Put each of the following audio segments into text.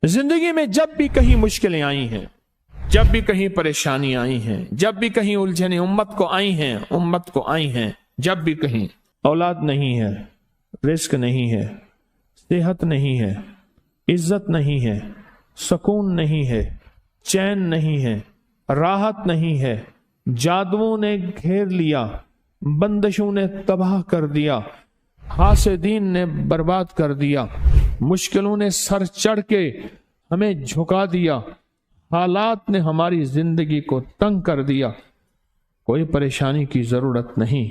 जिंदगी में जब भी कहीं मुश्किलें आई हैं, जब भी कहीं परेशानी आई हैं, जब भी कहीं उलझने उम्मत को आई हैं, जब भी कहीं औलाद नहीं है, रिस्क नहीं है, सेहत नहीं है, इज्जत नहीं है, सुकून नहीं है, चैन नहीं है, राहत नहीं है, जादुओं ने घेर लिया, बंदिशों ने तबाह कर दिया, हासिदीन ने बर्बाद कर दिया, मुश्किलों ने सर चढ़ के हमें झुका दिया, हालात ने हमारी जिंदगी को तंग कर दिया, कोई परेशानी की जरूरत नहीं।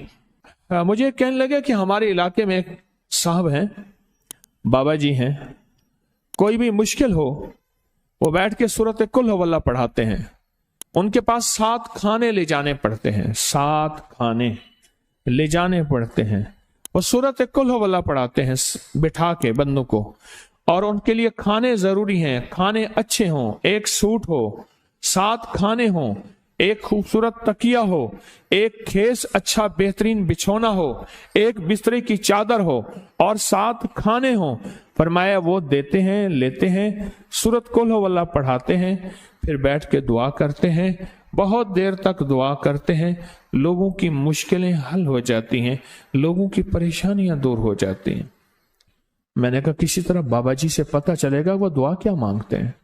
मुझे कहने लगे कि हमारे इलाके में एक साहब हैं, बाबा जी हैं, कोई भी मुश्किल हो वो बैठ के सूरत कुल हुवल्लाह पढ़ाते हैं। उनके पास 7 खाने ले जाने पड़ते हैं, 7 खाने ले जाने पड़ते हैं। वो सूरत कुल हुवल्लाह पढ़ाते हैं बिठा के बंदों को, और उनके लिए खाने जरूरी हैं, खाने अच्छे हों, एक सूट हो, 7 खाने हों, एक खूबसूरत तकिया हो, एक खेस अच्छा बेहतरीन बिछौना हो, एक बिस्तरे की चादर हो और 7 खाने हों। फरमाया वो देते हैं, लेते हैं, सूरत कुल हुवल्लाह पढ़ाते हैं, फिर बैठ के दुआ करते हैं, बहुत देर तक दुआ करते हैं, लोगों की मुश्किलें हल हो जाती हैं, लोगों की परेशानियां दूर हो जाती हैं। मैंने कहा किसी तरह बाबा जी से पता चलेगा वो दुआ क्या मांगते हैं।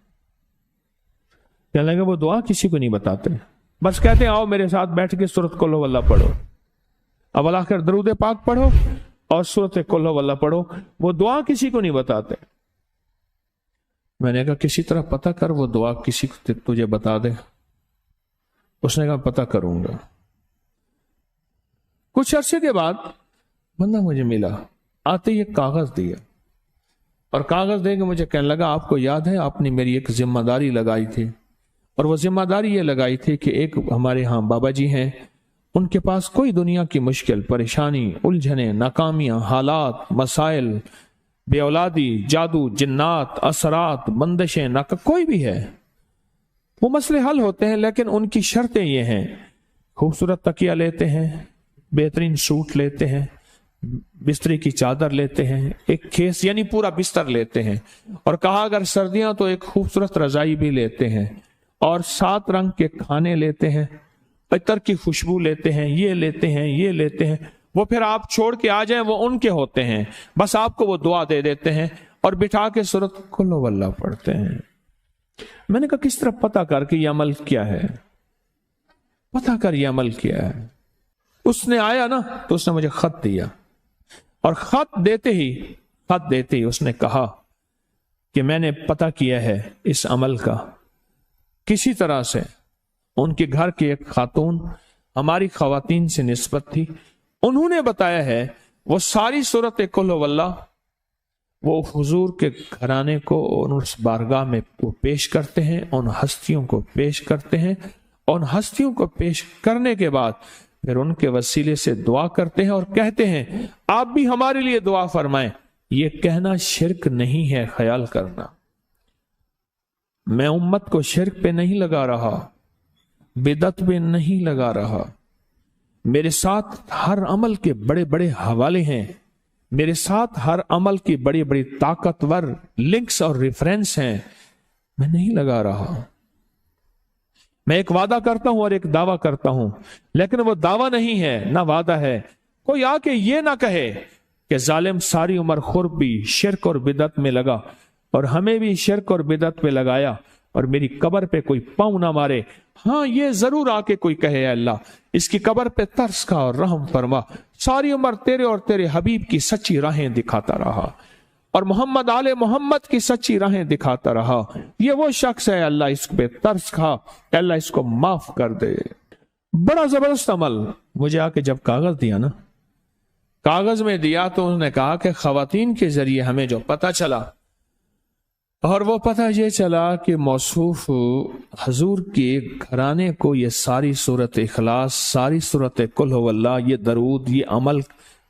कहने लगा वो दुआ किसी को नहीं बताते, बस कहते हैं आओ मेरे साथ बैठ के सूरत कुल हुवल्लाह पढ़ो, अव्वल आखिर दरूद पाक पढ़ो और सूरत कुल हुवल्लाह पढ़ो, वो दुआ किसी को नहीं बताते। मैंने कहा किसी तरह पता कर वो दुआ किसी को तुझे बता दे। उसने कहा पता करूंगा। कुछ अरसे के बाद बंदा मुझे मिला, आते ही एक कागज दिया, और कागज दे के मुझे कहने लगा आपको याद है आपने मेरी एक जिम्मेदारी लगाई थी, और वो जिम्मेदारी ये लगाई थी कि एक हमारे यहाँ बाबा जी हैं, उनके पास कोई दुनिया की मुश्किल परेशानी उलझने नाकामियां हालात मसाइल बे औलादी जादू जिन्नात असरात बंदिशें नाका कोई भी है वो मसले हल होते हैं, लेकिन उनकी शर्तें ये हैं खूबसूरत तकिया लेते हैं, बेहतरीन सूट लेते हैं, बिस्तरे की चादर लेते हैं, एक खेस यानी पूरा बिस्तर लेते हैं, और कहा अगर सर्दियां तो एक खूबसूरत रजाई भी लेते हैं, और 7 रंग के खाने लेते हैं, इतर की खुशबू लेते हैं, ये लेते हैं, ये लेते हैं। वो फिर आप छोड़ के आ जाएं वो उनके होते हैं, बस आपको वो दुआ दे देते हैं और बिठा के सूरत कुल हुवल्लाह पढ़ते हैं। मैंने कहा किस तरह पता कर कि ये अमल क्या है, पता कर ये अमल क्या है। उसने आया ना तो उसने मुझे खत दिया, और खत देते ही उसने कहा कि मैंने पता किया है इस अमल का, किसी तरह से उनके घर की एक खातून हमारी खवातीन से निस्बत थी, उन्होंने बताया है वो सारी सूरत कुल हुवल्लाह वो हुजूर के घराने को उस बारगाह में वो पेश करते हैं, उन हस्तियों को पेश करते हैं, उन हस्तियों को पेश करने के बाद फिर उनके वसीले से दुआ करते हैं और कहते हैं आप भी हमारे लिए दुआ फरमाएं। ये कहना शिरक नहीं है, ख्याल करना। मैं उम्मत को शिरक पे नहीं लगा रहा, बिदअत पे नहीं लगा रहा। मेरे साथ हर अमल के बड़े बड़े हवाले हैं, मेरे साथ हर अमल की बड़ी बड़ी ताकतवर लिंक्स और रेफरेंस हैं। मैं नहीं लगा रहा। मैं एक वादा करता हूं और एक दावा करता हूं, लेकिन वो दावा नहीं है ना वादा है। कोई आके ये ना कहे कि जालिम सारी उम्र खुरबी शिरक और बिदअत में लगा और हमें भी शिरक और बिदअत में लगाया और मेरी कब्र पे कोई पांव ना मारे। हाँ ये जरूर आके कोई कहे अल्लाह इसकी कब्र पे तरस खा और रहम फरमा, सारी उम्र तेरे और तेरे हबीब की सच्ची राहें दिखाता रहा और मोहम्मद आले मोहम्मद की सच्ची राहें दिखाता रहा। ये वो शख्स है, अल्लाह इस पे तरस खा, अल्लाह इसको माफ कर दे। बड़ा जबरदस्त अमल। मुझे आके जब कागज दिया ना, कागज में दिया तो उन्होंने कहा कि खवातीन के जरिए हमें जो पता चला, और वो पता ये चला कि मौसूफ हजूर के घराने को ये सारी सूरत इखलास, सारी सूरत कुल हुवल्लाह, ये दरूद, ये अमल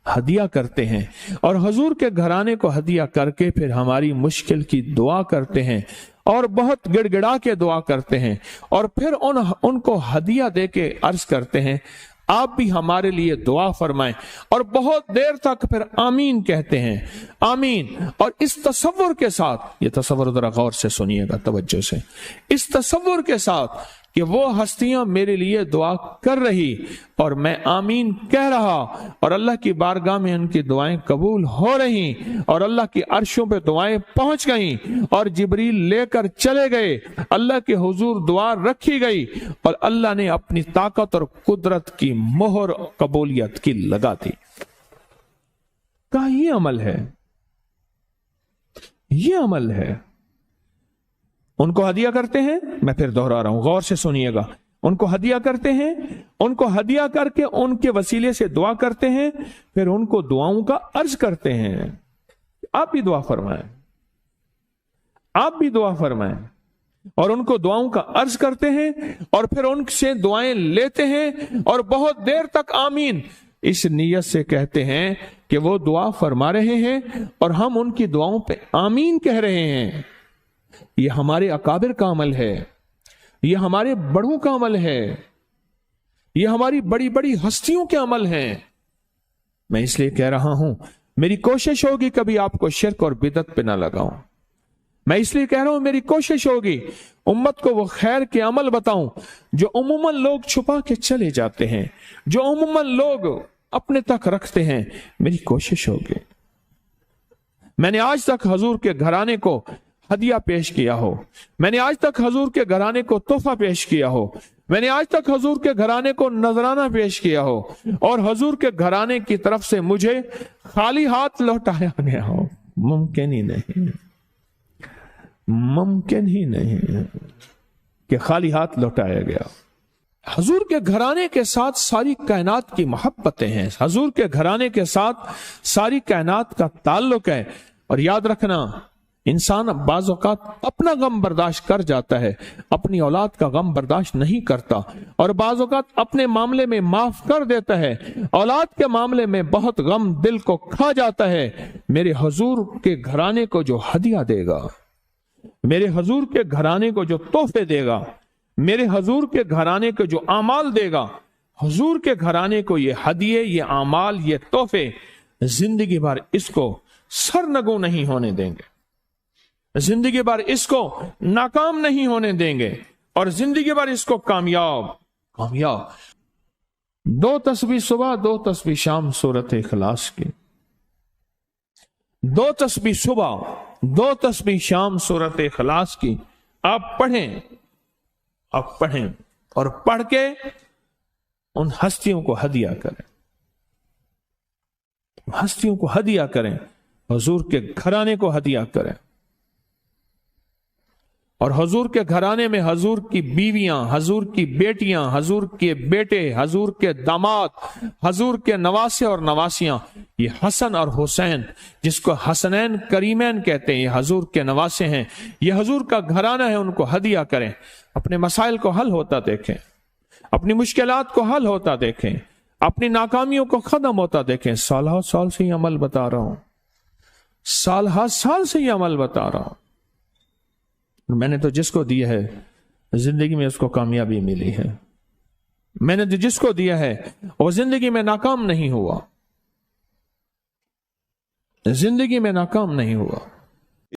हदिया करते हैं, और हजूर के घराने को हदिया करके फिर हमारी मुश्किल की दुआ करते हैं और बहुत गिड़गिड़ा के दुआ करते हैं, और फिर उनको हदिया दे के अर्ज करते हैं آپ بھی ہمارے لیے دعا فرمائیں. اور بہت دیر تک پھر آمین کہتے ہیں, آمین. اور اس تصور کے ساتھ, یہ تصور ذرا غور سے سنیے گا, توجہ سے, اس تصور کے ساتھ کہ وہ ہستیاں میرے لیے دعا کر رہی اور میں آمین کہہ رہا, اور اللہ کی بارگاہ میں ان کی دعائیں قبول ہو رہی, اور اللہ کی عرشوں پہ دعائیں پہنچ گئیں, اور جبریل لے کر چلے گئے, اللہ کے حضور دعا رکھی گئی, اور اللہ نے اپنی طاقت اور قدرت کی مہر قبولیت کی لگا دی. کہا یہ عمل ہے, یہ عمل ہے. ان کو ہدیہ کرتے ہیں, میں پھر دوہرا رہا ہوں, غور سے سنیے گا, ان کو ہدیہ کرتے ہیں, ان کو ہدیہ کر کے ان کے وسیلے سے دعا کرتے ہیں, پھر ان کو دعاؤں کا عرض کرتے ہیں. آپ بھی دعا فرمائیں, آپ بھی دعا فرمائیں, اور ان کو دعاؤں کا عرض کرتے ہیں, اور پھر ان سے دعائیں لیتے ہیں, اور بہت دیر تک آمین اس نیت سے کہتے ہیں کہ وہ دعا فرما رہے ہیں اور ہم ان کی دعاؤں پہ آمین کہہ رہے ہیں. یہ ہمارے اکابر کا عمل ہے, یہ ہمارے بڑوں کا عمل ہے, یہ ہماری بڑی بڑی ہستیوں کے عمل ہیں. میں اس لیے کہہ رہا ہوں, میری کوشش ہوگی کبھی آپ کو شرک اور بدعت پہ نہ لگاؤں. میں اس لیے کہہ رہا ہوں, میری کوشش ہوگی امت کو وہ خیر کے عمل بتاؤں جو عموماً لوگ چھپا کے چلے جاتے ہیں, جو عموماً لوگ اپنے تک رکھتے ہیں. میری کوشش ہوگی. میں نے آج تک حضور کے گھرانے کو ہدیہ پیش کیا ہو, میں نے آج تک حضور کے گھرانے کو تحفہ پیش کیا ہو, میں نے آج تک حضور کے گھرانے کو نذرانہ پیش کیا ہو, اور حضور کے گھرانے کی طرف سے مجھے خالی ہاتھ لوٹایا گیا ہو. ممکن ہی نہیں, ممکن ہی نہیں کہ خالی ہاتھ لوٹایا گیا. حضور کے گھرانے کے ساتھ ساری کائنات کی محبتیں ہیں, حضور کے گھرانے کے ساتھ ساری کائنات کا تعلق ہے. اور یاد رکھنا, انسان بعض اوقات اپنا غم برداشت کر جاتا ہے, اپنی اولاد کا غم برداشت نہیں کرتا, اور بعض اوقات اپنے معاملے میں معاف کر دیتا ہے, اولاد کے معاملے میں بہت غم دل کو کھا جاتا ہے. میرے حضور کے گھرانے کو جو ہدیہ دے گا, میرے حضور کے گھرانے کو جو تحفے دے گا, میرے حضور کے گھرانے کو جو اعمال دے گا, حضور کے گھرانے کو یہ ہدیے, یہ اعمال, یہ تحفے زندگی بھر اس کو سرنگوں نہیں ہونے دیں گے, زندگی بھر اس کو ناکام نہیں ہونے دیں گے, اور زندگی بھر اس کو کامیاب. 2 تسبیح صبح 2 تسبیح شام سورت اخلاص کی, 2 تسبیح صبح 2 تسبیح شام سورت اخلاص کی آپ پڑھیں, آپ پڑھیں, اور پڑھ کے ان ہستیوں کو ہدیہ کریں, ہستیوں کو ہدیہ کریں, حضور کے گھرانے کو ہدیہ کریں. اور حضور کے گھرانے میں حضور کی بیویاں, حضور کی بیٹیاں, حضور کے بیٹے, حضور کے داماد, حضور کے نواسے اور نواسیاں, یہ حسن اور حسین جس کو حسنین کریمین کہتے ہیں, یہ حضور کے نواسے ہیں, یہ حضور کا گھرانہ ہے. ان کو ہدیہ کریں, اپنے مسائل کو حل ہوتا دیکھیں, اپنی مشکلات کو حل ہوتا دیکھیں, اپنی ناکامیوں کو ختم ہوتا دیکھیں. سال سے یہ عمل بتا رہا ہوں, سال سے یہ عمل بتا رہا ہوں. میں نے تو جس کو دیا ہے زندگی میں اس کو کامیابی ملی ہے, میں نے جس کو دیا ہے وہ زندگی میں ناکام نہیں ہوا, زندگی میں ناکام نہیں ہوا.